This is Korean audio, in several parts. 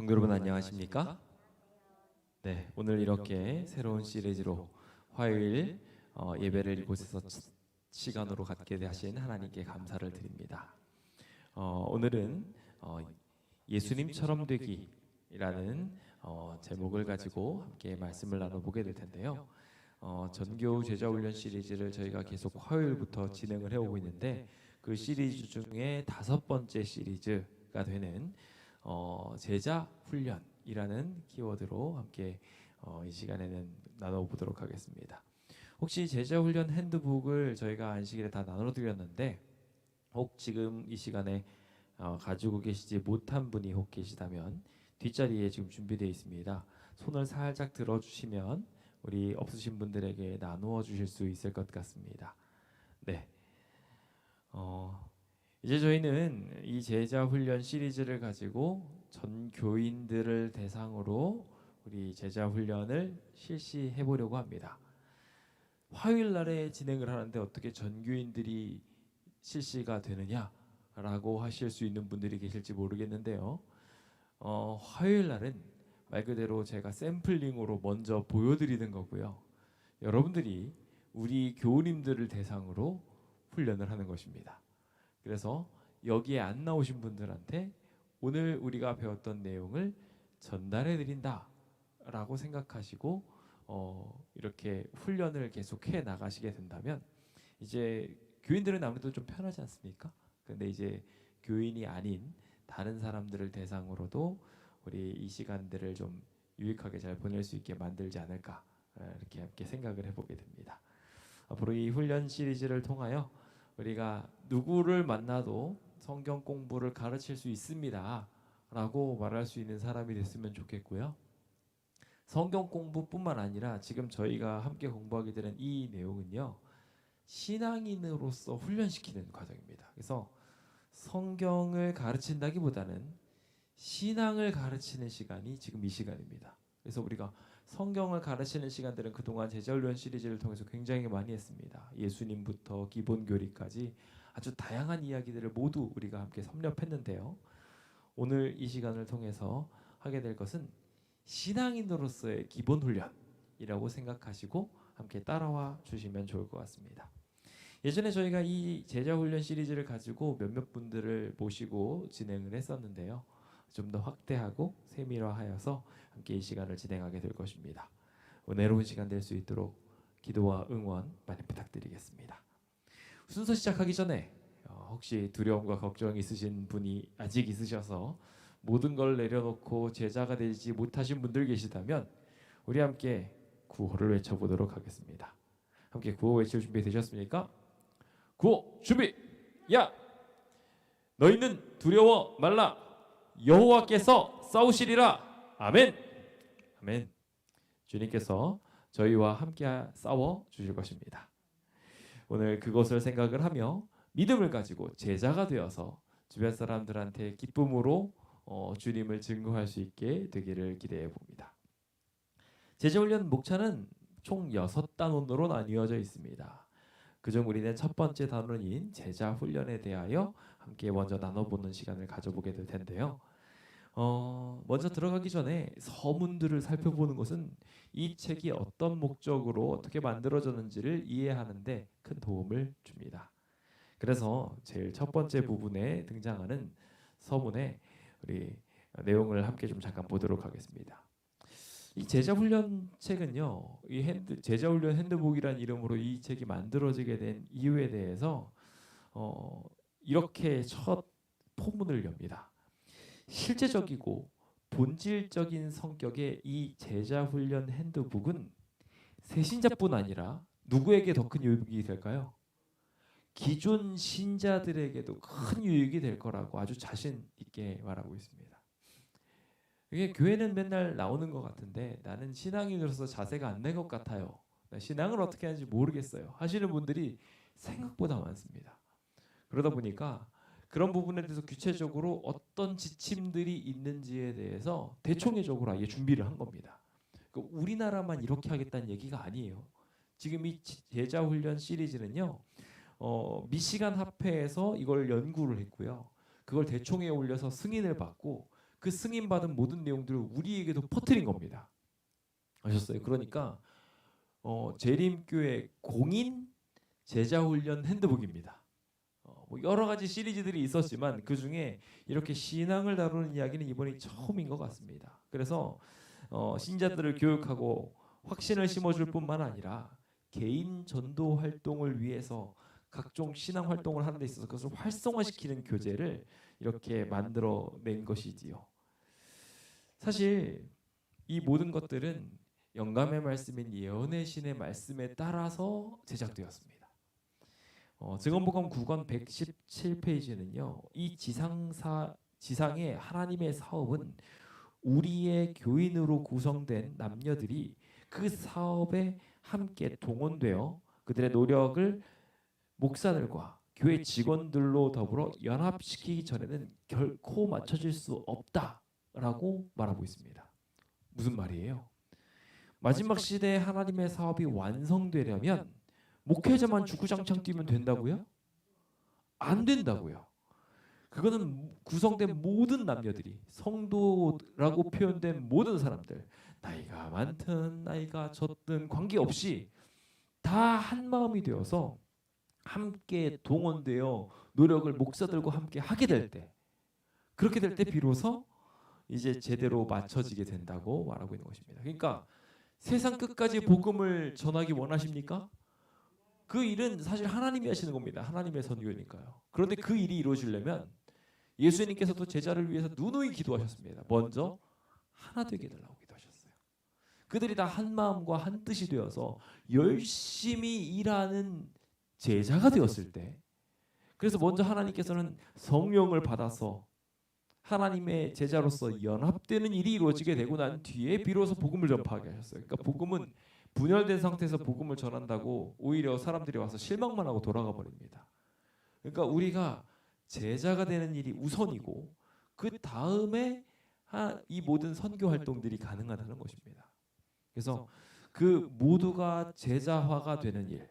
성도 여러분 안녕하십니까? 네, 오늘 이렇게 새로운 시리즈로 화요일 예배를 이곳에서 시간으로 갖게 하신 하나님께 감사를 드립니다. 오늘은 예수님처럼 되기라는 제목을 가지고 함께 말씀을 나눠보게 될 텐데요. 전교 제자훈련 시리즈를 저희가 계속 화요일부터 진행을 해오고 있는데 그 시리즈 중에 5번째 시리즈가 되는 제자 훈련이라는 키워드로 함께 이 시간에는 나눠보도록 하겠습니다. 혹시 제자 훈련 핸드북을 저희가 안식일에 다 나눠드렸는데 혹 지금 이 시간에 가지고 계시지 못한 분이 혹 계시다면 뒷자리에 지금 준비되어 있습니다. 손을 살짝 들어주시면 우리 없으신 분들에게 나누어 주실 수 있을 것 같습니다. 네. 이제 저희는 이 제자 훈련 시리즈를 가지고 전 교인들을 대상으로 우리 제자 훈련을 실시해 보려고 합니다. 화요일 날에 진행을 하는데 어떻게 전 교인들이 실시가 되느냐라고 하실 수 있는 분들이 계실지 모르겠는데요. 화요일 날은 말 그대로 제가 샘플링으로 먼저 보여드리는 거고요. 여러분들이 우리 교우님들을 대상으로 훈련을 하는 것입니다. 그래서 여기에 안 나오신 분들한테 오늘 우리가 배웠던 내용을 전달해 드린다 라고 생각하시고 이렇게 훈련을 계속해 나가시게 된다면 이제 교인들은 아무래도 좀 편하지 않습니까? 근데 이제 교인이 아닌 다른 사람들을 대상으로도 우리 이 시간들을 좀 유익하게 잘 보낼 수 있게 만들지 않을까 이렇게 함께 생각을 해보게 됩니다. 앞으로 이 훈련 시리즈를 통하여 우리가 누구를 만나도 성경 공부를 가르칠 수 있습니다 라고 말할 수 있는 사람이 됐으면 좋겠고요. 성경 공부뿐만 아니라 지금 저희가 함께 공부하게 되는 이 내용은요, 신앙인으로서 훈련시키는 과정입니다. 그래서 성경을 가르친다기보다는 신앙을 가르치는 시간이 지금 이 시간입니다. 그래서 우리가 성경을 가르치는 시간들은 그동안 제자훈련 시리즈를 통해서 굉장히 많이 했습니다. 예수님부터 기본 교리까지 아주 다양한 이야기들을 모두 우리가 함께 섭렵했는데요. 오늘 이 시간을 통해서 하게 될 것은 신앙인으로서의 기본 훈련이라고 생각하시고 함께 따라와 주시면 좋을 것 같습니다. 예전에 저희가 이 제자훈련 시리즈를 가지고 몇몇 분들을 모시고 진행을 했었는데요. 좀 더 확대하고 세밀화하여서 함께 이 시간을 진행하게 될 것입니다. 은혜로운 시간 될 수 있도록 기도와 응원 많이 부탁드리겠습니다. 순서 시작하기 전에 혹시 두려움과 걱정이 있으신 분이 아직 있으셔서 모든 걸 내려놓고 제자가 되지 못하신 분들 계시다면 우리 함께 구호를 외쳐보도록 하겠습니다. 함께 구호 외칠 준비 되셨습니까? 구호 준비! 야! 너희는 두려워 말라! 여호와께서 싸우시리라. 아멘. 아멘. 주님께서 저희와 함께 싸워 주실 것입니다. 오늘 그것을 생각을 하며 믿음을 가지고 제자가 되어서 주변 사람들한테 기쁨으로 주님을 증거할 수 있게 되기를 기대해 봅니다. 제자훈련 목차는 총 6단원으로 나뉘어져 있습니다. 그중 우리는 첫 번째 단원인 제자훈련에 대하여 함께 먼저 나눠보는 시간을 가져보게 될 텐데요. 먼저 들어가기 전에 서문들을 살펴보는 것은 이 책이 어떤 목적으로 어떻게 만들어졌는지를 이해하는데 큰 도움을 줍니다. 그래서 제일 첫 번째 부분에 등장하는 서문에 우리 내용을 함께 좀 잠깐 보도록 하겠습니다. 이 제자훈련 책은요, 제자훈련 핸드북이란 이름으로 이 책이 만들어지게 된 이유에 대해서 이렇게 첫 포문을 엽니다. 실제적이고 본질적인 성격의 이 제자훈련 핸드북은 새신자뿐 아니라 누구에게 더 큰 유익이 될까요? 기존 신자들에게도 큰 유익이 될 거라고 아주 자신 있게 말하고 있습니다. 이게 교회는 맨날 나오는 것 같은데 나는 신앙인으로서 자세가 안 된 것 같아요. 신앙을 어떻게 하는지 모르겠어요. 하시는 분들이 생각보다 많습니다. 그러다 보니까 그런 부분에 대해서 구체적으로 어떤 지침들이 있는지에 대해서 대총회적으로 아예 준비를 한 겁니다. 우리나라만 이렇게 하겠다는 얘기가 아니에요. 지금 이 제자훈련 시리즈는요, 미시간 합회에서 이걸 연구를 했고요. 그걸 대총회에 올려서 승인을 받고 그 승인 받은 모든 내용들을 우리에게도 퍼뜨린 겁니다. 아셨어요? 그러니까 재림교회 공인 제자훈련 핸드북입니다. 뭐 여러 가지 시리즈들이 있었지만 그 중에 이렇게 신앙을 다루는 이야기는 이번이 처음인 것 같습니다. 그래서 신자들을 교육하고 확신을 심어줄 뿐만 아니라 개인 전도 활동을 위해서 각종 신앙 활동을 하는 데 있어서 그것을 활성화시키는 교재를 이렇게 만들어낸 것이지요. 사실 이 모든 것들은 영감의 말씀인 예언의 신의 말씀에 따라서 제작되었습니다. 증언복음 9권 117페이지는요. 이 지상의 하나님의 사업은 우리의 교인으로 구성된 남녀들이 그 사업에 함께 동원되어 그들의 노력을 목사들과 교회 직원들로 더불어 연합시키기 전에는 결코 맞춰질 수 없다라고 말하고 있습니다. 무슨 말이에요? 마지막 시대에 하나님의 사업이 완성되려면 목회자만 주구장창 뛰면 된다고요? 안 된다고요. 그거는 구성된 모든 남녀들이, 성도라고 표현된 모든 사람들, 나이가 많든 나이가 적든 관계없이 다 한 마음이 되어서 함께 동원되어 노력을 목사들과 함께 하게 될 때, 그렇게 될 때 비로소 이제 제대로 맞춰지게 된다고 말하고 있는 것입니다. 그러니까 세상 끝까지 복음을 전하기 원하십니까? 그 일은 사실 하나님이 하시는 겁니다. 하나님의 선교니까요. 그런데 그 일이 이루어지려면 예수님께서도 제자를 위해서 누누이 기도하셨습니다. 먼저 하나 되게 해달라고 기도하셨어요. 그들이 다 한 마음과 한 뜻이 되어서 열심히 일하는 제자가 되었을 때, 그래서 먼저 하나님께서는 성령을 받아서 하나님의 제자로서 연합되는 일이 이루어지게 되고 난 뒤에 비로소 복음을 전파하게 하셨어요. 그러니까 복음은 분열된 상태에서 복음을 전한다고 오히려 사람들이 와서 실망만 하고 돌아가 버립니다. 그러니까 우리가 제자가 되는 일이 우선이고 그 다음에 이 모든 선교 활동들이 가능하다는 것입니다. 그래서 그 모두가 제자화가 되는 일,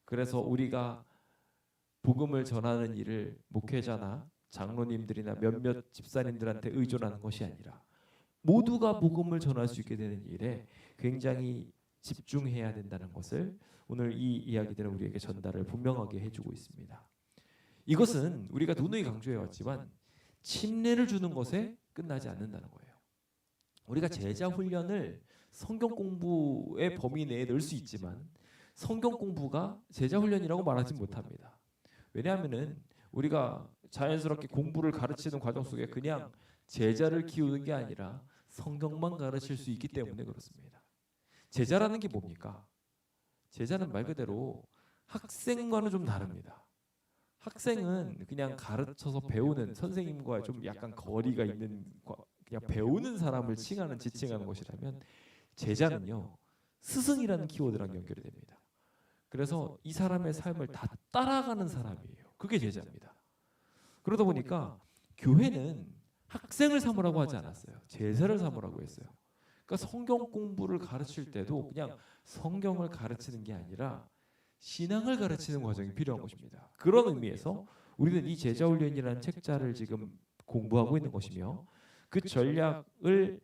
그래서 우리가 복음을 전하는 일을 목회자나 장로님들이나 몇몇 집사님들한테 의존하는 것이 아니라 모두가 복음을 전할 수 있게 되는 일에 굉장히 집중해야 된다는 것을 오늘 이 이야기들은 우리에게 전달을 분명하게 해주고 있습니다. 이것은 우리가 누누이 강조해왔지만 침례를 주는 것에 끝나지 않는다는 거예요. 우리가 제자 훈련을 성경 공부의 범위 내에 넣을 수 있지만 성경 공부가 제자 훈련이라고 말하지 못합니다. 왜냐하면은 우리가 자연스럽게 공부를 가르치는 과정 속에 그냥 제자를 키우는 게 아니라 성경만 가르칠 수 있기 때문에 그렇습니다. 제자라는 게 뭡니까? 제자는 말 그대로 학생과는 좀 다릅니다. 학생은 그냥 가르쳐서 배우는, 선생님과 좀 약간 거리가 있는, 그냥 배우는 사람을 칭하는, 지칭하는 것이라면 제자는요, 스승이라는 키워드랑 연결이 됩니다. 그래서 이 사람의 삶을 다 따라가는 사람이에요. 그게 제자입니다. 그러다 보니까 교회는 학생을 삼으라고 하지 않았어요. 제자를 삼으라고 했어요. 그러니까 성경 공부를 가르칠 때도 그냥 성경을 가르치는 게 아니라 신앙을 가르치는 과정이 필요한 것입니다. 그런 의미에서 우리는 이 제자훈련이라는 책자를 지금 공부하고 있는 것이며 그 전략을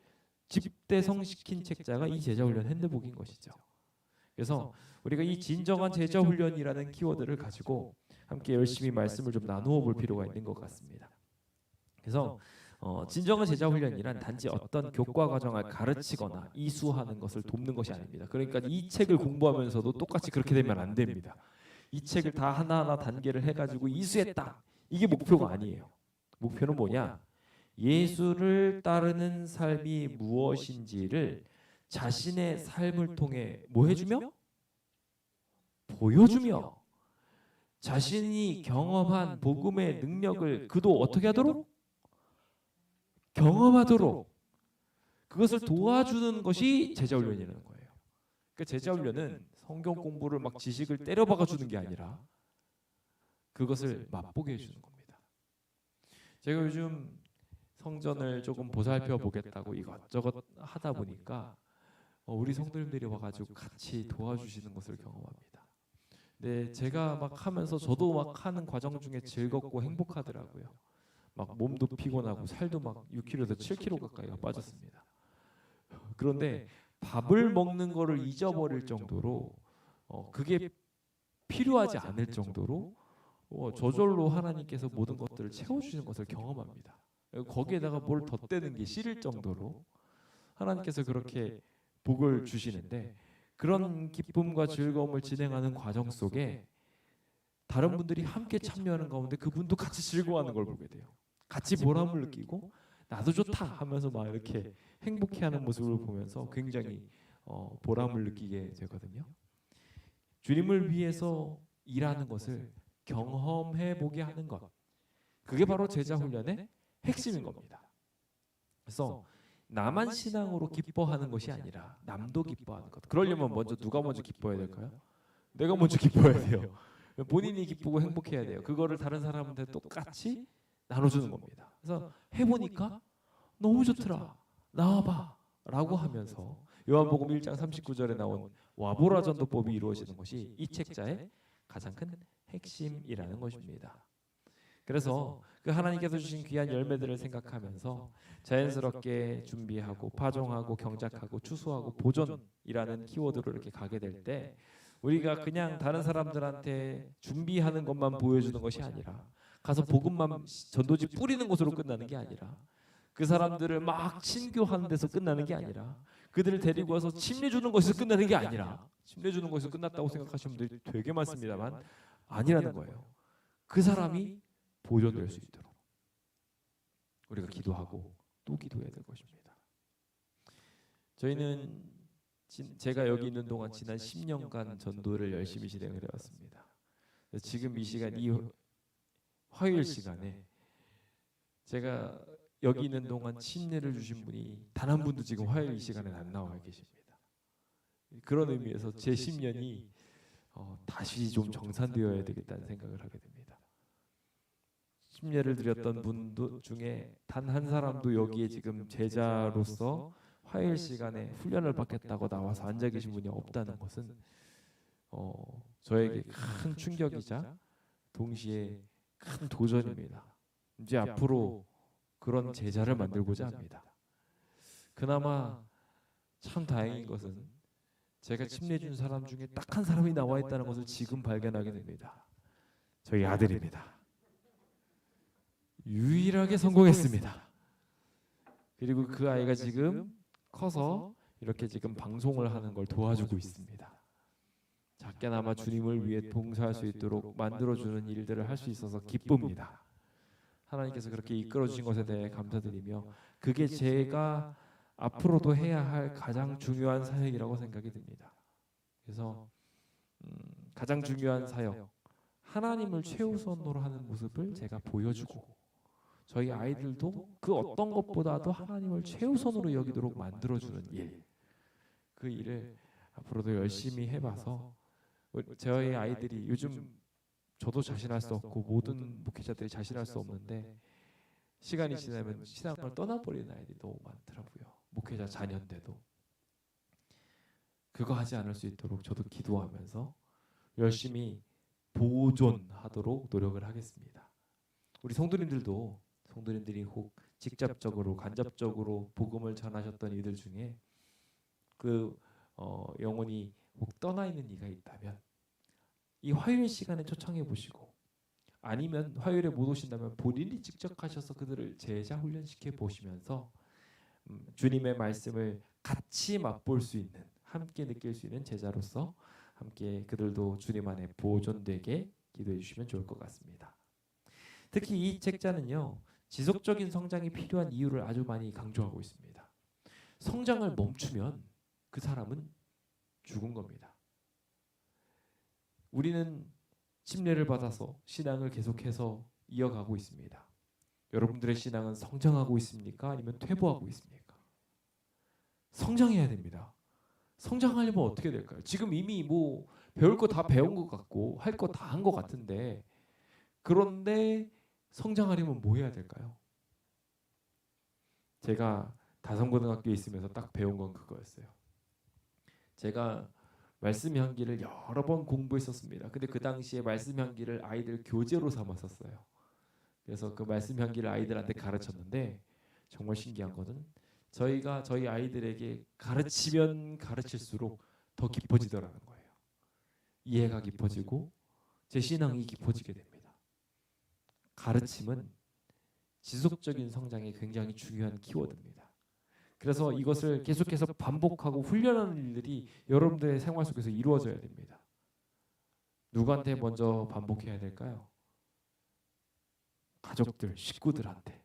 집대성시킨 책자가 이 제자훈련 핸드북인 것이죠. 그래서 우리가 이 진정한 제자훈련이라는 키워드를 가지고 함께 열심히 말씀을 좀 나누어 볼 필요가 있는 것 같습니다. 그래서 진정한 제자훈련이란 단지 어떤 교과 과정을 가르치거나 이수하는 것을 돕는 것이 아닙니다. 그러니까 이 책을 공부하면서도 똑같이 그렇게 되면 안 됩니다. 이 책을 다 하나하나 단계를 해가지고 이수했다. 이게 목표가 아니에요. 목표는 뭐냐? 예수를 따르는 삶이 무엇인지를 자신의 삶을 통해 뭐 해주며? 보여주며 자신이 경험한 복음의 능력을 그도 어떻게 하도록? 경험하도록 그것을 도와주는 것이 제자훈련이라는 거예요. 그러니까 제자훈련은 성경 공부를 막 지식을 때려박아 주는 게 아니라 그것을 맛보게 해주는 겁니다. 제가 요즘 성전을 조금 보살펴 보겠다고 이것저것 하다 보니까 우리 성도님들이 와가지고 같이 도와주시는 것을 경험합니다. 네, 제가 막 하면서 저도 막 하는 과정 중에 즐겁고 행복하더라고요. 막 몸도 피곤하고 살도 막 6kg에서 7kg 가까이가 빠졌습니다. 그런데 밥을 먹는 거를 잊어버릴 정도로 그게 필요하지 않을 정도로 저절로 하나님께서 모든 것들을 채워주시는 것을 경험합니다. 거기에다가 뭘 덧대는 게 싫을 정도로 하나님께서 그렇게 복을 주시는데, 그런 기쁨과 즐거움을 진행하는 과정 속에 다른 분들이 함께 참여하는 가운데 그분도 같이 즐거워하는 걸 보게 돼요. 같이 보람을 느끼고 나도 좋다 하면서 막 이렇게 행복해하는 모습을 보면서 굉장히 보람을 느끼게 되거든요. 주님을 위해서 일하는 것을 경험해 보게 하는 것, 그게 바로 제자 훈련의 핵심인 겁니다. 그래서 나만 신앙으로 기뻐하는 것이 아니라 남도 기뻐하는 것. 그러려면 먼저 누가 먼저 기뻐해야 될까요? 내가 먼저 기뻐해야 돼요. 본인이 기쁘고 행복해야 돼요. 그거를 다른 사람한테 똑같이 나눠주는 겁니다. 그래서 해보니까 너무 좋더라, 나와봐 라고 하면서 요한복음 1장 39절에 나온 와보라 전도법이 이루어지는 것이 이 책자의 가장 큰 핵심이라는 것입니다. 그래서 그 하나님께서 주신 귀한 열매들을 생각하면서 자연스럽게 준비하고 파종하고 경작하고 추수하고 보존이라는 키워드로 이렇게 가게 될 때, 우리가 그냥 다른 사람들한테 준비하는 것만 보여주는 것이 아니라, 가서 복음만 전도지 뿌리는 것으로 끝나는 게 아니라, 그 사람들을 막 친교하는 데서 끝나는 게 아니라, 그들을 데리고 와서 침례 주는 것에서 끝나는 게 아니라, 침례 주는 것에서 끝났다고 생각하시는 분들이 되게 많습니다만 아니라는 거예요. 그 사람이 보존될 수 있도록 우리가 기도하고 또 기도해야 될 것입니다. 저희는 제가 여기 있는 동안 지난 10년간 전도를 열심히 진행을 해왔습니다. 지금 이 시간, 이 화요일 시간에 제가 여기 있는 동안 침례를 주신 분이 단 한 분도 지금 화요일 이 시간에 안 나와 계십니다. 그런 의미에서 제 10년이 다시 좀 정산되어야 되겠다는 생각을 하게 됩니다. 침례를 드렸던 분도 중에 단 한 사람도 여기에 지금 제자로서 화요일 시간에 훈련을 받겠다고 나와서 앉아 계신 분이 없다는 것은 저에게 큰 충격이자 동시에 큰 도전입니다. 이제 앞으로 그런 제자를 만들고자 합니다. 그나마 참 다행인 것은 제가 침례 준 사람 중에 딱 한 사람이 나와 있다는 것을 지금 발견하게 됩니다. 저희 아들입니다. 유일하게 성공했습니다. 그리고 그 아이가 지금 커서 이렇게 지금 방송을 하는 걸 도와주고 있습니다. 작게나마 주님을 위해 봉사할 수 있도록 만들어주는 일들을 할 수 있어서 기쁩니다. 하나님께서 그렇게 이끌어주신 것에 대해 감사드리며, 그게 제가 앞으로도 해야 할 가장 중요한 사역이라고 생각이 듭니다. 그래서 가장 중요한 사역, 하나님을 최우선으로 하는 모습을 제가 보여주고, 저희 아이들도 그 어떤 것보다도 하나님을 최우선으로 여기도록 만들어주는 일, 그 일을 앞으로도 열심히 해봐서, 저희 아이들이 요즘 저도 자신할 수 없고 모든 목회자들이 자신할 수 없는데, 시간이 지나면 신앙을 떠나버리는 아이들이 너무 많더라고요. 목회자 자녀인데도. 그거 하지 않을 수 있도록 저도 기도하면서 열심히 보존하도록 노력을 하겠습니다. 우리 성도님들이 혹 직접적으로 간접적으로 복음을 전하셨던 이들 중에 영혼이 혹 떠나 있는 이가 있다면 이 화요일 시간에 초청해 보시고, 아니면 화요일에 못 오신다면 본인이 직접 가셔서 그들을 제자 훈련시켜 보시면서 주님의 말씀을 같이 맛볼 수 있는, 함께 느낄 수 있는 제자로서 함께 그들도 주님 안에 보존되게 기도해 주시면 좋을 것 같습니다. 특히 이 책자는요, 지속적인 성장이 필요한 이유를 아주 많이 강조하고 있습니다. 성장을 멈추면 그 사람은 죽은 겁니다. 우리는 침례를 받아서 신앙을 계속해서 이어가고 있습니다. 여러분들의 신앙은 성장하고 있습니까? 아니면 퇴보하고 있습니까? 성장해야 됩니다. 성장하려면 어떻게 될까요? 지금 이미 뭐 배울 거 다 배운 것 같고 할 거 다 한 것 같은데, 그런데 성장하려면 뭐 해야 될까요? 제가 다성고등학교에 있으면서 딱 배운 건 그거였어요. 제가 말씀 향기를 여러 번 공부했었습니다. 근데 그 당시에 말씀 향기를 아이들 교재로 삼았었어요. 그래서 그 말씀 향기를 아이들한테 가르쳤는데 정말 신기한 거는 저희가 저희 아이들에게 가르치면 가르칠수록 더 깊어지더라는 거예요. 이해가 깊어지고 제 신앙이 깊어지게 됩니다. 가르침은 지속적인 성장에 굉장히 중요한 키워드입니다. 그래서 이것을 계속해서 반복하고 훈련하는 일들이 여러분들의 생활 속에서 이루어져야 됩니다. 누구한테 먼저 반복해야 될까요? 가족들, 식구들한테,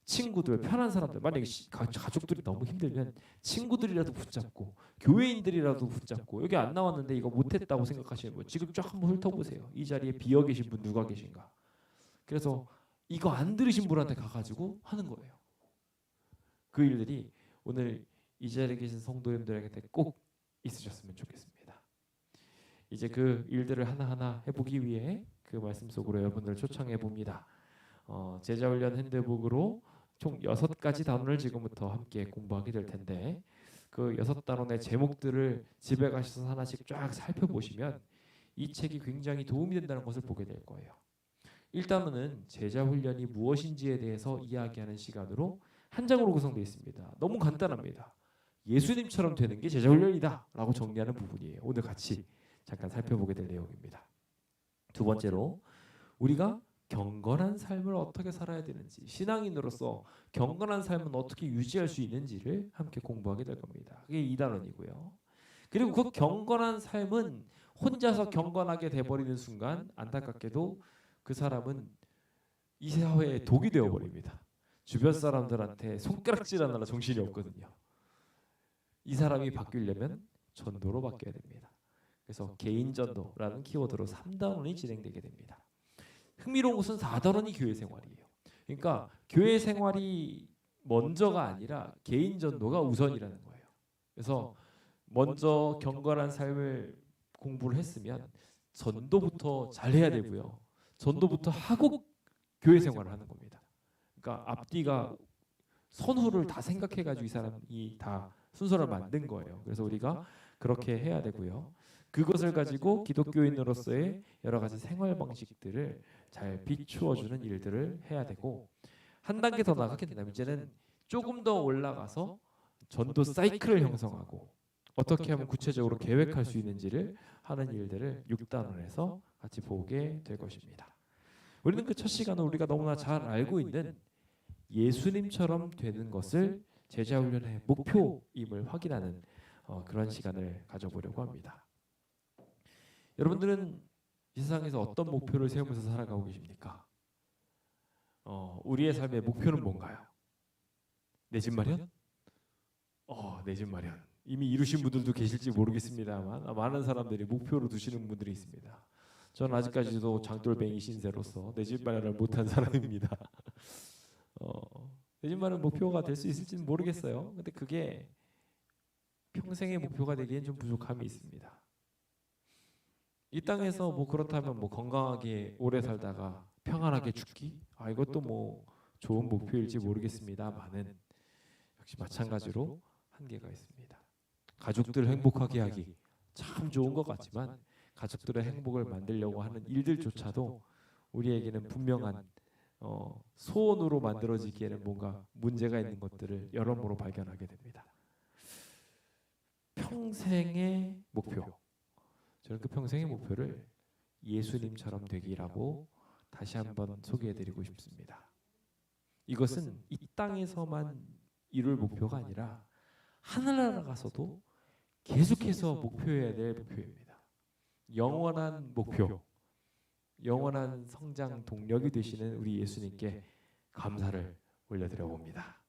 친구들, 편한 사람들. 만약에 가족들이 너무 힘들면 친구들이라도 붙잡고 교회인들이라도 붙잡고 여기 안 나왔는데 이거 못했다고 생각하시는 분 지금 쫙 한번 훑어보세요. 이 자리에 비어 계신 분 누가 계신가? 그래서 이거 안 들으신 분한테 가가지고 하는 거예요. 그 일들이 오늘 이 자리에 계신 성도님들에게 꼭 있으셨으면 좋겠습니다. 이제 그 일들을 하나하나 해보기 위해 그 말씀 속으로 여러분들을 초청해 봅니다. 제자훈련 핸드북으로 총 6가지 단원을 지금부터 함께 공부하게 될 텐데 그 6단원의 제목들을 집에 가셔서 하나씩 쫙 살펴보시면 이 책이 굉장히 도움이 된다는 것을 보게 될 거예요. 1단원은 제자훈련이 무엇인지에 대해서 이야기하는 시간으로 한 장으로 구성되어 있습니다. 너무 간단합니다. 예수님처럼 되는 게 제자훈련이다 라고 정리하는 부분이에요. 오늘 같이 잠깐 살펴보게 될 내용입니다. 두 번째로 우리가 경건한 삶을 어떻게 살아야 되는지, 신앙인으로서 경건한 삶은 어떻게 유지할 수 있는지를 함께 공부하게 될 겁니다. 그게 2단원이고요. 그리고 그 경건한 삶은 혼자서 경건하게 돼버리는 순간 안타깝게도 그 사람은 이 사회에 독이 되어버립니다. 주변 사람들한테 손가락질 하느라 정신이 없거든요. 이 사람이 바뀌려면 전도로 바뀌어야 됩니다. 그래서 개인전도라는 키워드로 3단원이 진행되게 됩니다. 흥미로운 것은 4단원이 교회 생활이에요. 그러니까 교회 생활이 먼저가 아니라 개인 전도가 우선이라는 거예요. 그래서 먼저 경건한 삶을 공부를 했으면 전도부터 잘해야 되고요. 전도부터 하고 교회 생활을 하는 겁니다. 그러니까 앞뒤가 선후를 다 생각해가지고 이 사람이 다 순서를 만든 거예요. 그래서 우리가 그렇게 해야 되고요. 그것을 가지고 기독교인으로서의 여러 가지 생활 방식들을 잘 비추어주는 일들을 해야 되고 한 단계 더 나가게 된다면 이제는 조금 더 올라가서 전도 사이클을 형성하고 어떻게 하면 구체적으로 계획할 수 있는지를 하는 일들을 6단원에서 같이 보게 될 것입니다. 우리는 그 첫 시간은 우리가 너무나 잘 알고 있는 예수님처럼 되는 것을 제자훈련의 목표임을 확인하는 그런 시간을 가져보려고 합니다. 여러분들은 이 세상에서 어떤 목표를 세우면서 살아가고 계십니까? 우리의 삶의 목표는 뭔가요? 내 집 마련? 내 집 마련. 이미 이루신 분들도 계실지 모르겠습니다만 많은 사람들이 목표로 두시는 분들이 있습니다. 저는 아직까지도 장돌뱅이 신세로서 내 집 마련을 못한 사람입니다. 내 집 마련 목표가 될 수 있을지는 모르겠어요. 근데 그게 평생의 목표가 되기엔 좀 부족함이 있습니다. 이 땅에서 뭐 그렇다면 뭐 건강하게 오래 살다가 평안하게 죽기? 이것도 뭐 좋은 목표일지 모르겠습니다만은 역시 마찬가지로 한계가 있습니다. 가족들 행복하게 하기 참 좋은 것 같지만 가족들의 행복을 만들려고 하는 일들조차도 우리에게는 분명한 소원으로 만들어지기에는 뭔가 문제가 있는 것들을 여러모로 발견하게 됩니다. 평생의 목표. 저는 그 평생의 목표를 예수님처럼 되기라고 다시 한번 소개해드리고 싶습니다. 이것은 이 땅에서만 이룰 목표가 아니라 하늘나라 가서도 계속해서 목표해야 될 목표입니다. 영원한 목표, 영원한 성장 동력이 되시는 우리 예수님께 감사를 올려드려 봅니다.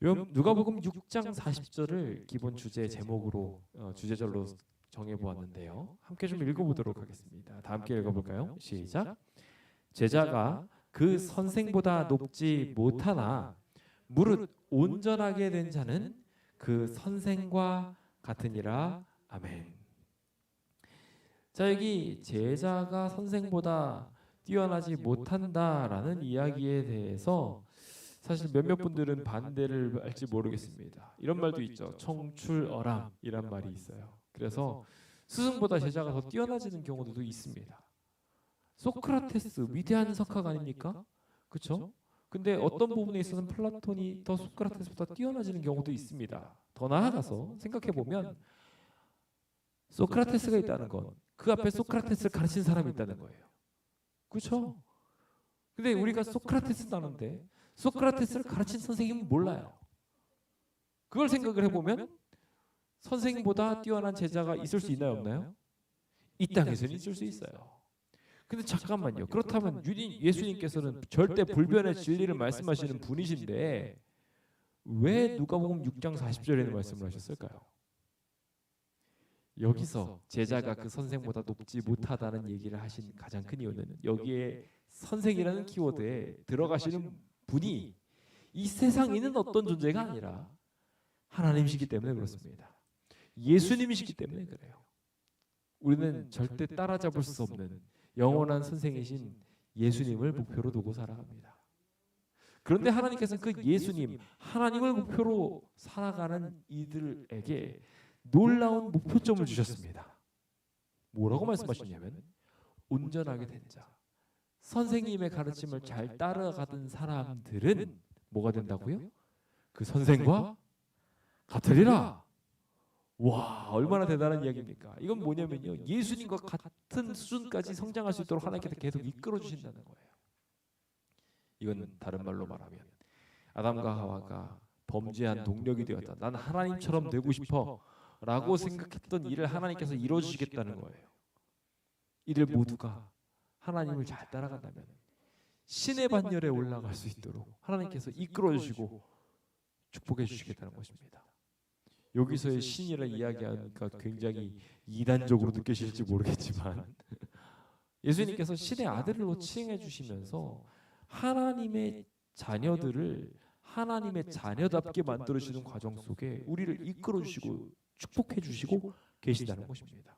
누가복음 6장 40절을 기본 주제 제목으로 주제절로 정해보았는데요. 함께 좀 읽어보도록 하겠습니다. 다 함께 읽어볼까요? 시작. 제자가 그 선생보다 높지 못하나 무릇 온전하게 된 자는 그 선생과 같으니라. 아멘. 자, 여기 제자가 선생보다 뛰어나지 못한다라는 이야기에 대해서 사실 몇몇 분들은 반대를 할지 모르겠습니다. 이런 말도 있죠. 청출어람이란 말이 있어요. 그래서 스승보다 제자가 더 뛰어나지는 경우도 있습니다. 소크라테스 위대한 석학 아닙니까? 그렇죠? 근데 어떤 부분에 있어서는 플라톤이 더 소크라테스보다 뛰어나지는 경우도 있습니다. 더 나아가서 생각해 보면 소크라테스가 있다는 건 그 앞에 소크라테스를 가르친 사람이 있다는 거예요. 그렇죠? 근데 우리가 소크라테스도 아는데 소크라테스를 가르친 선생님은 몰라요. 그걸 생각을 해보면 선생님보다 뛰어난 제자가 있을 수 있나요, 없나요? 이 땅에서는 있을 수 있어요. 근데 잠깐만요. 그렇다면 예수님께서는 절대 불변의 진리를 말씀하시는 분이신데 왜 누가복음 6장 40절에는 말씀을 하셨을까요? 여기서 제자가 그 선생보다 높지 못하다는 얘기를 하신 가장 큰 이유는 여기에 선생이라는 키워드에 들어가시는 분이 이 세상에 있는 어떤 존재가 아니라 하나님이시기 때문에 그렇습니다. 예수님이시기 때문에 그래요. 우리는 절대 따라잡을 수 없는 영원한 선생이신 예수님을 목표로 두고 살아갑니다. 그런데 하나님께서는 그 예수님, 하나님을 목표로 살아가는 이들에게 놀라운 목표점을 주셨습니다. 뭐라고 말씀하셨냐면 온전하게 된 자, 선생님의 가르침을 잘 따라가던 사람들은 뭐가 된다고요? 그 선생과 같으리라. 와, 얼마나 대단한 이야기입니까? 이건 뭐냐면요, 예수님과 같은 수준까지 성장할 수 있도록 하나님께서 계속 이끌어 주신다는 거예요. 이건 다른 말로 말하면 아담과 하와가 범죄한 동력이 되었다. 난 하나님처럼 되고 싶어 라고 생각했던 일을 하나님께서 이루어 주시겠다는 거예요. 이들 모두가 하나님을 잘 따라간다면 신의 반열에 올라갈 수 있도록 하나님께서 이끌어 주시고 축복해 주시겠다는 것입니다. 여기서의 신이라 이야기하니까 굉장히 이단적으로 느껴질지 모르겠지만 예수님께서 신의 아들로 칭해 주시면서 하나님의 자녀들을 하나님의 자녀답게 만들어주시는 과정 속에 우리를 이끌어 주시고 축복해 주시고 계시다는 것입니다.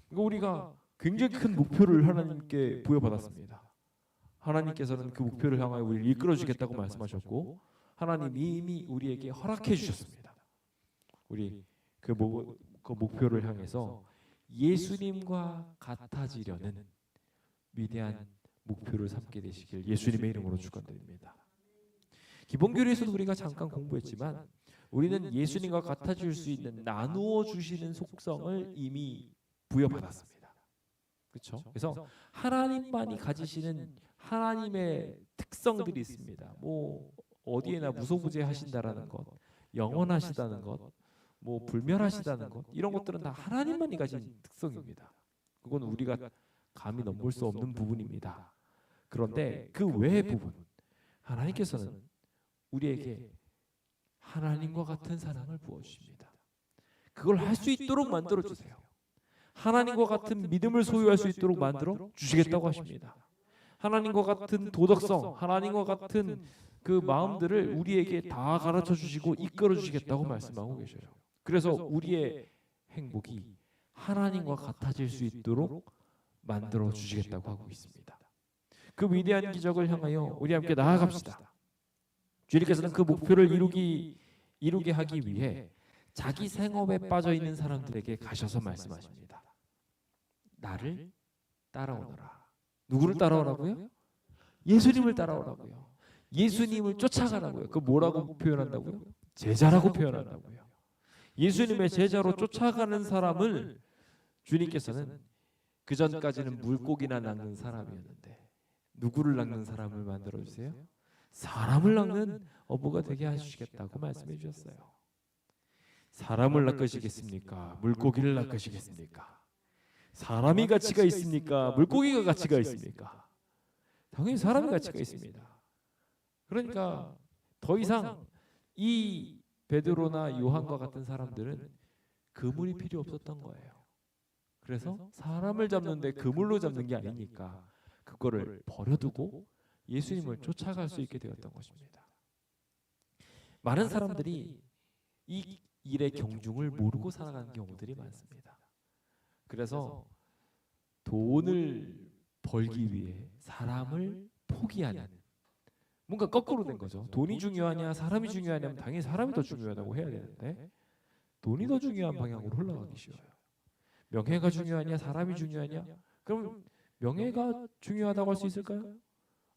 그러니까 우리가 굉장히 큰 목표를 하나님께 부여받았습니다. 하나님께서는 그 목표를 향하여 우리를 이끌어 주겠다고 말씀하셨고 하나님이 이미 우리에게 허락해 주셨습니다. 우리 그 목표를 향해서 예수님과 같아지려는 위대한 목표를 삼게 되시길 예수님의 이름으로 축원드립니다. 기본교리에서도 우리가 잠깐 공부했지만 우리는 예수님과 같아질 수 있는 나누어 주시는 속성을 이미 부여받았습니다. 그렇죠? 그래서 하나님만이 가지시는 하나님의 특성들이 있습니다. 뭐 어디에나 무소부재하신다라는 것, 영원하시다는 것, 뭐 불멸하시다는 것, 이런 것들은 다 하나님만이 가진 특성입니다. 그건 우리가 감히 넘볼 수 없는 부분입니다. 그런데 그 외의 부분, 하나님께서는 우리에게 하나님과 같은 사랑을 부어주십니다. 그걸 할 수 있도록 만들어주세요. 하나님과 같은 믿음을 소유할 수 있도록 만들어 주시겠다고 하십니다. 하나님과 같은 도덕성, 하나님과 같은 그 마음들을 우리에게 다 가르쳐 주시고 이끌어 주시겠다고 말씀하고 계셔요. 그래서 우리의 행복이 하나님과 같아질 수 있도록 만들어 주시겠다고 하고 있습니다. 그 위대한 기적을 향하여 우리 함께 나아갑시다. 주님께서는 그 목표를 이루게 하기 위해 자기 생업에 빠져 있는 사람들에게 가셔서 말씀하십니다. 나를 따라오너라. 누구를 따라오라고요? 예수님을 따라오라고요. 예수님을 쫓아가라고요. 그 뭐라고 표현한다고요? 제자라고 표현한다고요. 예수님의 제자로 쫓아가는 사람을 주님께서는 그 전까지는 물고기나 낚는 사람이었는데 누구를 낚는 사람을 만들어 주세요? 사람을 낚는 어부가 되게 하시겠다고 말씀해 주셨어요. 사람을 낚으시겠습니까? 물고기를 낚으시겠습니까? 사람이 가치가 있습니까? 물고기가 가치가 있습니까? 당연히 사람이 가치가 있습니다. 그러니까 더 이상 이 베드로나 요한과 같은 사람들은 그물이 필요 없었던 거예요. 그래서 사람을 잡는데 그물로 잡는 게 아니니까 그거를 버려두고 예수님을 쫓아갈 수 있게 되었던 것입니다. 많은 사람들이 이 일의 경중을 모르고 살아가는 경우들이 많습니다. 그래서 돈을 벌기 위해 사람을 포기하는, 뭔가 거꾸로 된 거죠. 돈이 중요하냐 사람이 중요하냐면 당연히 사람이 더 중요하다고 해야 되는데 돈이 더 중요한 방향으로 흘러가기 쉬워요. 명예가 중요하냐 사람이 중요하냐? 그럼 명예가 중요하다고 할 수 있을까요?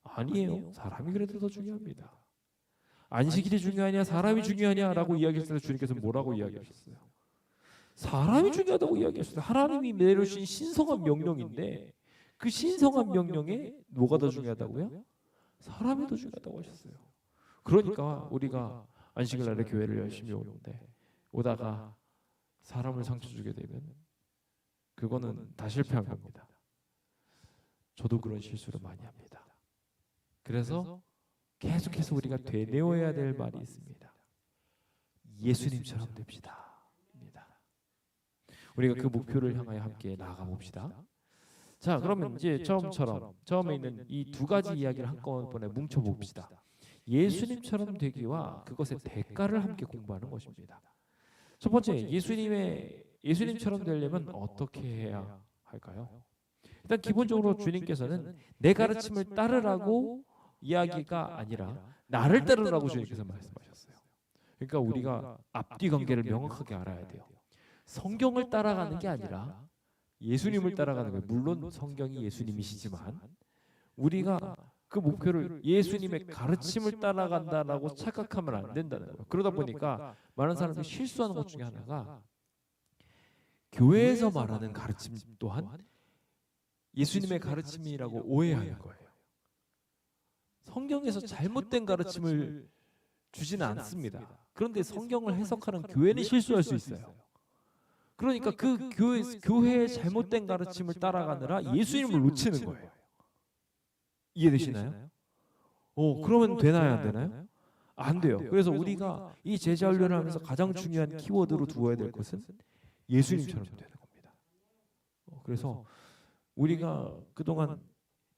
아니에요. 사람이 그래도 더 중요합니다. 안식일이 중요하냐 사람이 중요하냐라고 이야기했을 때 주님께서 뭐라고 이야기하셨어요? 사람이 중요하다고 이야기하셨어요. 하나님이 내려주신 신성한 명령인데 그 신성한 명령에 뭐가 더 중요하다고요? 사람이 더 중요하다고 하셨어요. 그러니까 우리가 안식일 날에 교회를 열심히 오는데 오다가 사람을 상처 주게 되면 그거는 다 실패한 겁니다. 저도 그런 실수를 많이 합니다. 그래서 계속해서 우리가 되뇌어야 될 말이 있습니다. 예수님처럼 됩시다. 우리가 그 목표를 향하여 함께 나아가 봅시다. 자, 그러면 이제 처음에 있는 이 두 가지 이야기를 한꺼번에 뭉쳐 봅시다. 예수님처럼 되기와 그것의 대가를 함께 공부하는 것입니다. 첫 번째, 예수님처럼 되려면 어떻게 해야 할까요? 일단 기본적으로 주님께서는 내 가르침을 따르라고 이야기가 아니라 나를 따르라고 주님께서 말씀하셨어요. 그러니까 우리가 앞뒤 관계를 명확하게 알아야 돼요. 성경을 따라가는 게 아니라 예수님을 따라가는 거예요. 물론 성경이 예수님이시지만 우리가 그 목표를 예수님의 가르침을 따라간다라고 착각하면 안 된다는 거예요. 그러다 보니까 많은 사람들이 실수하는 것 중에 하나가 교회에서 말하는 가르침 또한 예수님의 가르침이라고 오해하는 거예요. 성경에서 잘못된 가르침을 주지는 않습니다. 그런데 성경을 해석하는 교회는 실수할 수 있어요. 그러니까 그 교회의 잘못된 가르침을 따라가느라 예수님을 놓치는 거예요. 이해되시나요? 그러면 되나요, 안 되나요? 안 돼요. 그래서 우리가 이 제자 훈련을 하면서 가장 중요한 키워드로 두어야 될 것은 예수님처럼 되는 겁니다. 그래서 우리가 그동안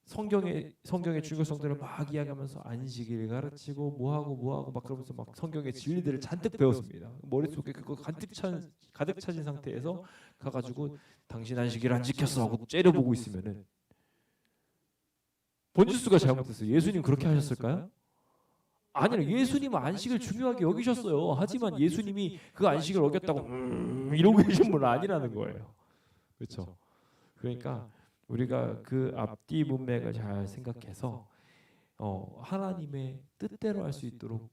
성경의 중요성들을 막 이야기하면서 안식일 가르치고 뭐하고 막 그러면서 막 성경의 진리들을 잔뜩 배웠습니다. 머릿속에 그거 가득 차진 상태에서 가가지고 당신 안식일 안 지켰어 하고 째려보고 있으면은 번지수가 잘못했어요. 예수님 그렇게 하셨을까요? 아니요. 예수님은 안식을 중요하게 여기셨어요. 하지만 예수님이 그 안식을 어겼다고 이러고 계신 분은 아니라는 거예요. 그렇죠? 그러니까 우리가 그 앞뒤 문맥을 잘 생각해서 하나님의 뜻대로 할 수 있도록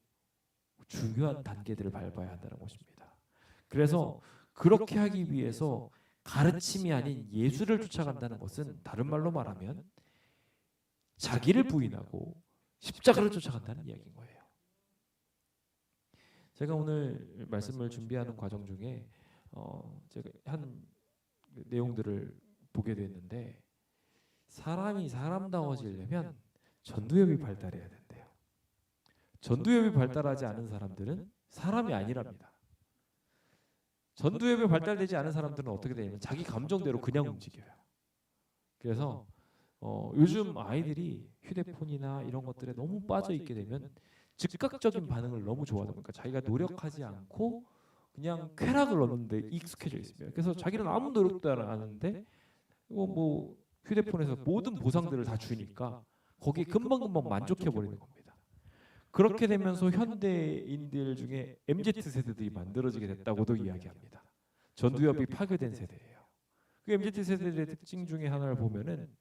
중요한 단계들을 밟아야 한다는 것입니다. 그래서 그렇게 하기 위해서 가르침이 아닌 예수를 쫓아간다는 것은 다른 말로 말하면 자기를 부인하고 십자가를 쫓아간다는 이야기인 거예요. 제가 오늘 말씀을 준비하는 과정 중에 제가 한 내용들을 보게 됐는데 사람이 사람다워지려면 전두엽이 발달해야 된대요. 전두엽이 발달하지 않은 사람들은 사람이 아니랍니다. 전두엽이 발달되지 않은 사람들은 어떻게 되냐면 자기 감정대로 그냥 움직여요. 그래서 요즘 아이들이 휴대폰이나 이런 것들에 너무 빠져 있게 되면 즉각적인 반응을 너무 좋아하다 보니까 자기가 노력하지 않고 그냥 쾌락을 얻는 데 익숙해져 있습니다. 그래서 자기는 아무 노력도 안 하는데 뭐 휴대폰에서 모든 보상들을 다 주니까 거기에 금방금방 만족해버리는 겁니다. 그렇게 되면서 현대인들 중에 MZ 세대들이 만들어지게 됐다고도 이야기합니다. 전두엽이 파괴된 세대예요. 그 MZ 세대들의 특징 중에 하나를 보면은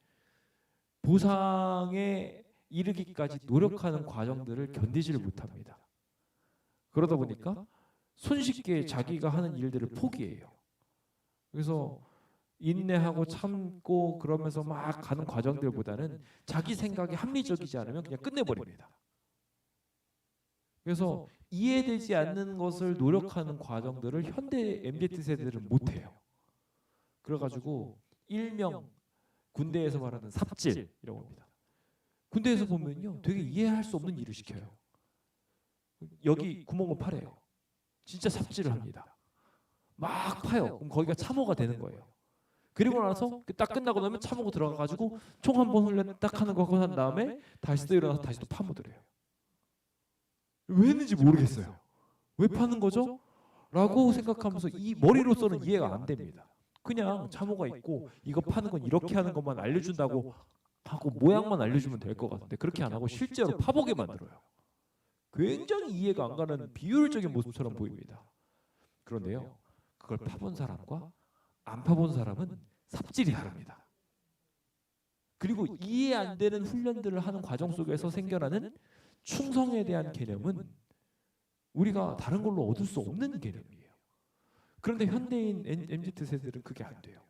보상에 이르기까지 노력하는 과정들을 견디지를 못합니다. 그러다 보니까 손쉽게 자기가 하는 일들을 포기해요. 그래서 인내하고 참고 그러면서 막 가는 과정들보다는 자기 생각이 합리적이지 않으면 그냥 끝내버립니다. 그래서 이해되지 않는 것을 노력하는 과정들을 현대 MZ 세대들은 못해요. 그래가지고 일명 군대에서 말하는 삽질이라고 합니다. 군대에서 보면요 되게 이해할 수 없는 일을 시켜요. 여기 구멍을 파래요. 진짜 삽질을 합니다. 막 파요. 그럼 거기가 참호가 되는 거예요. 그리고 나서 딱 끝나고 나면 참호가 들어가가지고 총 한 번 훈련 딱 하는 거 하고 난 다음에 다시 또 일어나서 다시 또 파묻으래요. 왜 했는지 모르겠어요. 왜 파는 거죠? 라고 생각하면서 이 머리로서는 이해가 안 됩니다. 그냥 참호가 있고 이거 파는 건 이렇게 하는 것만 알려준다고 하고 모양만 알려주면 될 것 같은데 그렇게 안 하고 실제로 파보게 만들어요. 굉장히 이해가 안 가는 비효율적인 모습처럼 보입니다. 그런데요, 그걸 파본 사람과 안 파본 사람은 삽질이 다릅니다. 그리고 이해 안 되는 훈련들을 하는 과정 속에서 생겨나는 충성에 대한 개념은 우리가 다른 걸로 얻을 수 없는 개념이에요. 그런데 현대인 MZ 세대들은 그게 안 돼요.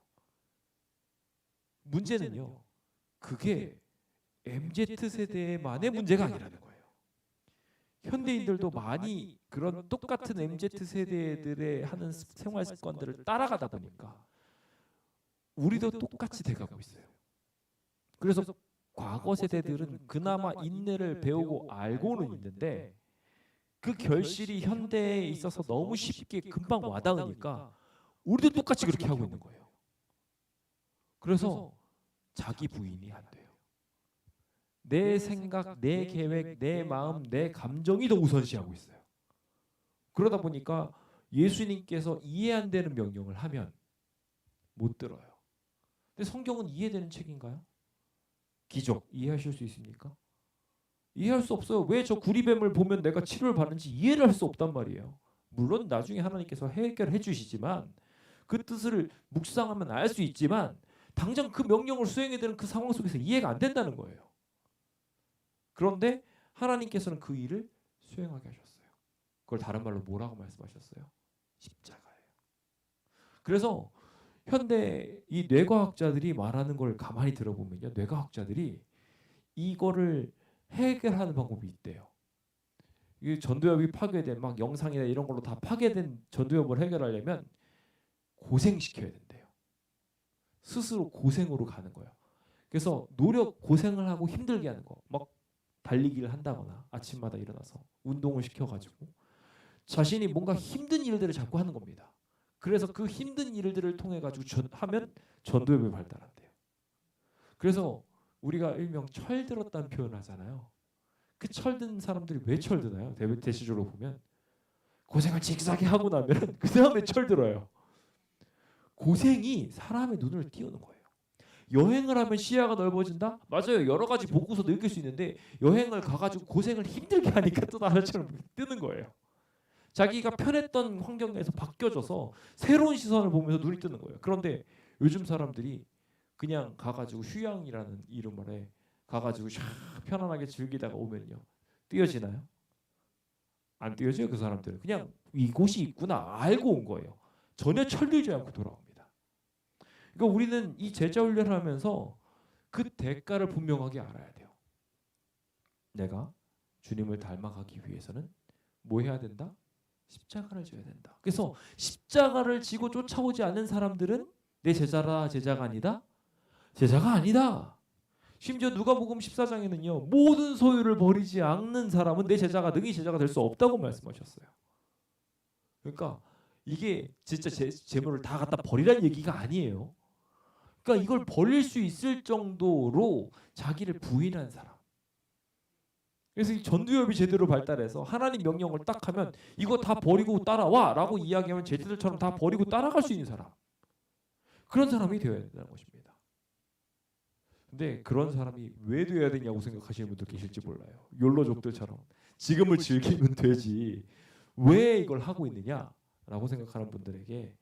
문제는요, 그게 MZ 세대만의 문제가 아니라는 거예요. 현대인들도 많이 그런 똑같은 MZ 세대들의 하는 생활 습관들을 따라가다 보니까 우리도 똑같이 돼가고 있어요. 그래서 과거 세대들은 그나마 인내를 배우고 알고는 있는데 그 결실이 현대에 있어서 너무 쉽게 금방 와닿으니까 우리도 똑같이 그렇게 하고 있는 거예요. 그래서 자기 부인이 안 돼요. 내 생각, 내 계획, 내 마음, 내 감정이 더 우선시하고 있어요. 그러다 보니까 예수님께서 이해 안 되는 명령을 하면 못 들어요. 근데 성경은 이해되는 책인가요? 기적 이해하실 수 있습니까? 이해할 수 없어요. 왜 저 구리뱀을 보면 내가 치료를 받는지 이해를 할 수 없단 말이에요. 물론 나중에 하나님께서 해결해 주시지만 그 뜻을 묵상하면 알 수 있지만 당장 그 명령을 수행해야 되는 그 상황 속에서 이해가 안 된다는 거예요. 그런데 하나님께서는 그 일을 수행하게 하셨어요. 그걸 다른 말로 뭐라고 말씀하셨어요? 십자가예요. 그래서 현대 이 뇌과학자들이 말하는 걸 가만히 들어보면요, 뇌과학자들이 이거를 해결하는 방법이 있대요. 이 전두엽이 파괴된 막 영상이나 이런 걸로 다 파괴된 전두엽을 해결하려면 고생시켜야 된대요. 스스로 고생으로 가는 거예요. 그래서 고생을 하고 힘들게 하는 거, 막 달리기를 한다거나 아침마다 일어나서 운동을 시켜가지고 자신이 뭔가 힘든 일들을 자꾸 하는 겁니다. 그래서 그 힘든 일들을 통해 가지고 하면 전두엽이 발달한대요. 그래서 우리가 일명 철들었다는 표현을 하잖아요. 그 철든 사람들이 왜 철드나요? 대체적으로 보면 고생을 직사게 하고 나면 그 다음에 철들어요. 고생이 사람의 눈을 띄우는 거예요. 여행을 하면 시야가 넓어진다? 맞아요. 여러 가지 보고서 느낄 수 있는데 여행을 가가지고 고생을 힘들게 하니까 또 나처럼 뜨는 거예요. 자기가 편했던 환경에서 바뀌어져서 새로운 시선을 보면서 눈이 뜨는 거예요. 그런데 요즘 사람들이 그냥 가가지고 휴양이라는 이름 아래 가가지고 샥 편안하게 즐기다가 오면요, 띄어지나요? 안 띄어져요. 그 사람들은 그냥 이곳이 있구나 알고 온 거예요. 전혀 철들지 않고 돌아옵니다. 그러니까 우리는 이 제자 훈련을 하면서 그 대가를 분명하게 알아야 돼요. 내가 주님을 닮아가기 위해서는 뭐 해야 된다? 십자가를 져야 된다. 그래서 십자가를 지고 쫓아오지 않는 사람들은 내 제자라 제자가 아니다? 제자가 아니다. 심지어 누가복음 14장에는요. 모든 소유를 버리지 않는 사람은 내 제자가 능히 제자가 될 수 없다고 말씀하셨어요. 그러니까 이게 진짜 재물을 다 갖다 버리라는 얘기가 아니에요. 그러니까 이걸 버릴 수 있을 정도로 자기를 부인한 사람. 그래서 이 전두엽이 제대로 발달해서 하나님 명령을 딱 하면 이거 다 버리고 따라와 라고 이야기하면 제자들처럼 다 버리고 따라갈 수 있는 사람. 그런 사람이 되어야 된다는 것입니다. 근데 그런 사람이 왜 되어야 되냐고 생각하시는 분들 계실지 몰라요. 욜로족들처럼 지금을 즐기면 되지 왜 이걸 하고 있느냐라고 생각하는 분들에게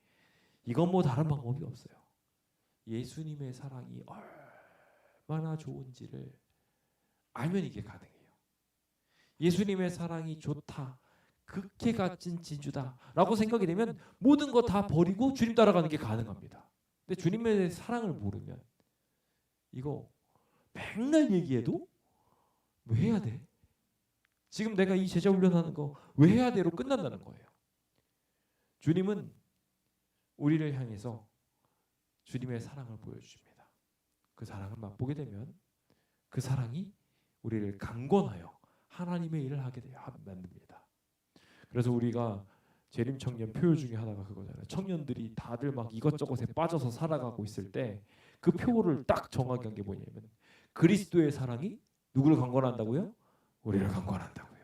이건 뭐 다른 방법이 없어요. 예수님의 사랑이 얼마나 좋은지를 알면 이게 가능해요. 예수님의 사랑이 좋다, 극히 값진 지주다라고 생각이 되면 모든 거 다 버리고 주님 따라가는 게 가능합니다. 근데 주님의 사랑을 모르면 이거 맨날 얘기해도 왜 해야 돼? 지금 내가 이 제자 훈련하는 거 왜 해야 돼로 끝난다는 거예요. 주님은 우리를 향해서 주님의 사랑을 보여주십니다. 그 사랑을 맛보게 되면 그 사랑이 우리를 강권하여 하나님의 일을 하게 만듭니다. 그래서 우리가 재림 청년 표요 중에 하나가 그거잖아요. 청년들이 다들 막 이것저것에 빠져서 살아가고 있을 때 그 표를 딱 정하게 한 게 뭐냐면 그리스도의 사랑이 누구를 강권한다고요? 우리를 강권한다고요.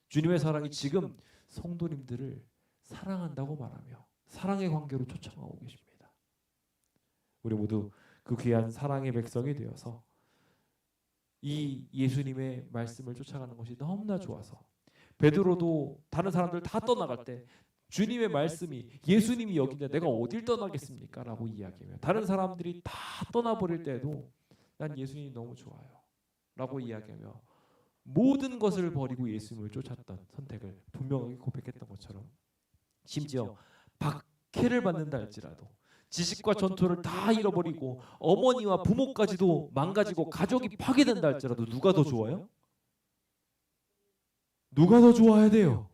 주님의 사랑이 지금 성도님들을 사랑한다고 말하며 사랑의 관계로 초청하고 계십니다. 우리 모두 그 귀한 사랑의 백성이 되어서 이 예수님의 말씀을 쫓아가는 것이 너무나 좋아서 베드로도 다른 사람들 다 떠나갈 때 주님의 말씀이 예수님이 여기인데 내가 어딜 떠나겠습니까? 라고 이야기하며 다른 사람들이 다 떠나버릴 때에도 난 예수님이 너무 좋아요 라고 이야기하며 모든 것을 버리고 예수님을 쫓았던 선택을 분명하게 고백했던 것처럼, 심지어 박해를 받는다 할지라도 지식과 전투를 다 잃어버리고 어머니와 부모까지도 망가지고 가족이 파괴된다 할지라도 누가 더 좋아요? 누가 더 좋아야 돼요?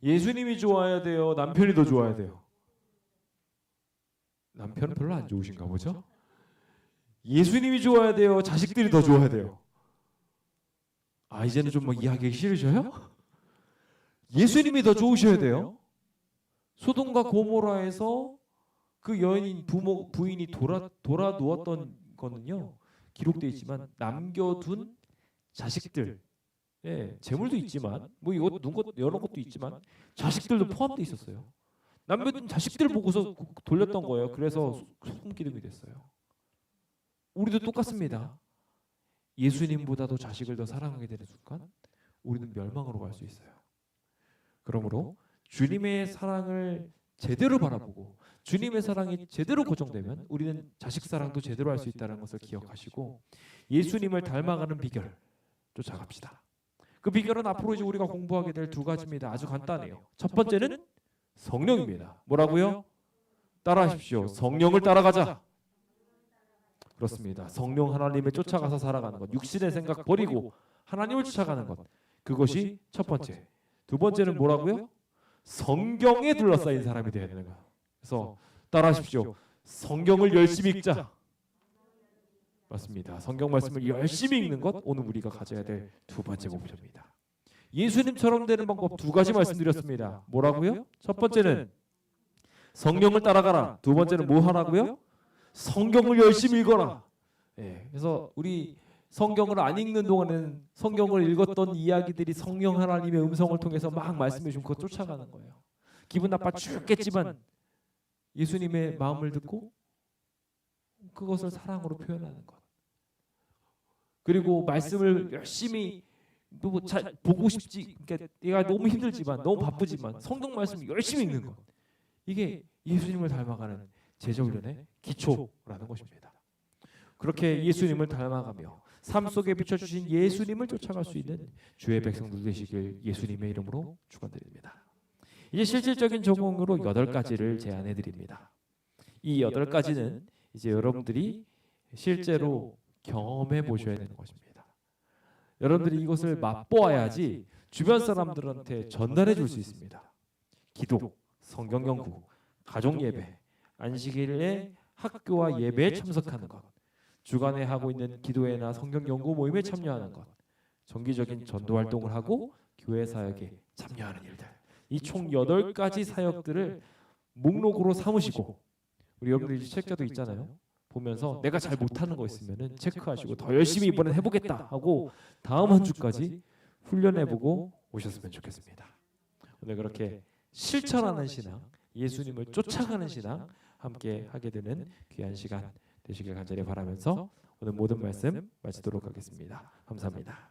예수님이 좋아야 돼요? 남편이 더 좋아야 돼요? 남편은 별로 안 좋으신가 보죠? 예수님이 좋아야 돼요? 자식들이 더 좋아야 돼요? 아, 이제는 좀 뭐 이야기하기 싫으셔요? 예수님이 더 좋으셔야 돼요? 소돔과 고모라에서 그 여인인 부인이 돌아 누웠던 거는요, 기록되어 있지만 남겨둔 자식들, 예, 재물도 있지만 뭐 이것 여러 것도 있지만 자식들도 포함되어 있었어요. 남겨둔 자식들 보고서 돌렸던 거예요. 그래서 소금기둥이 됐어요. 우리도 똑같습니다. 예수님보다도 자식을 더 사랑하게 되는 순간 우리는 멸망으로 갈 수 있어요. 그러므로 주님의 사랑을 제대로 바라보고 주님의 사랑이 제대로 고정되면 우리는 자식 사랑도 제대로 할 수 있다는 것을 기억하시고 예수님을 닮아가는 비결 쫓아갑시다. 그 비결은 앞으로 이제 우리가 공부하게 될 두 가지입니다. 아주 간단해요. 첫 번째는 성령입니다. 뭐라고요? 따라하십시오. 성령을 따라가자. 그렇습니다. 성령 하나님을 쫓아가서 살아가는 것, 육신의 생각 버리고 하나님을 쫓아가는 것, 그것이 첫 번째. 두 번째는 뭐라고요? 성경에 둘러싸인 사람이 되어야 되는 거예요. 그래서 따라하십시오. 성경을 열심히 읽자. 맞습니다. 성경 말씀을 열심히 읽는 것, 오늘 우리가 가져야 될 두 번째 목표입니다. 예수님처럼 되는 방법 두 가지 말씀드렸습니다. 뭐라고요? 첫 번째는 성령을 따라가라. 두 번째는 뭐 하라고요? 성경을 열심히 읽어라. 예, 그래서 우리 성경을 안 읽는 동안은 성경을 읽었던 이야기들이 성령 하나님의 음성을 통해서 막 말씀해 준 거 쫓아가는 거예요. 기분 나빠 죽겠지만 예수님의 마음을 듣고 그것을 사랑으로 표현하는 것. 그리고 말씀을 열심히 잘 보고 싶지, 그러니까 내가 너무 힘들지만 너무 바쁘지만 성경 말씀을 열심히 읽는 것. 이게 예수님을 닮아가는 제자훈련의 기초라는 것입니다. 그렇게 예수님을 닮아가며 삶 속에 비춰주신 예수님을 쫓아갈 수 있는 주의 백성들 되시길 예수님의 이름으로 축원드립니다. 이제 실질적인 적용으로 8가지를 제안해 드립니다. 이 8가지는 이제 여러분들이 실제로 경험해 보셔야 되는 것입니다. 여러분들이 이것을 맛보아야지 주변 사람들한테 전달해 줄 수 있습니다. 기도, 성경 연구, 가족 예배, 안식일에 학교와 예배에 참석하는 것, 주간에 하고 있는 기도회나 성경 연구 모임에 참여하는 것, 정기적인 전도 활동을 하고 교회 사역에 참여하는 일들, 이 총 8가지 사역들을 목록으로 삼으시고, 우리 여러분들이 책자도 있잖아요. 보면서 내가 잘 못하는 거 있으면 체크하시고 더 열심히 이번엔 해보겠다 하고 다음 한 주까지 훈련해보고 오셨으면 좋겠습니다. 오늘 그렇게 실천하는 신앙, 예수님을 쫓아가는 신앙 함께 하게 되는 귀한 시간 되시길 간절히 바라면서 오늘 모든 말씀 마치도록 하겠습니다. 감사합니다.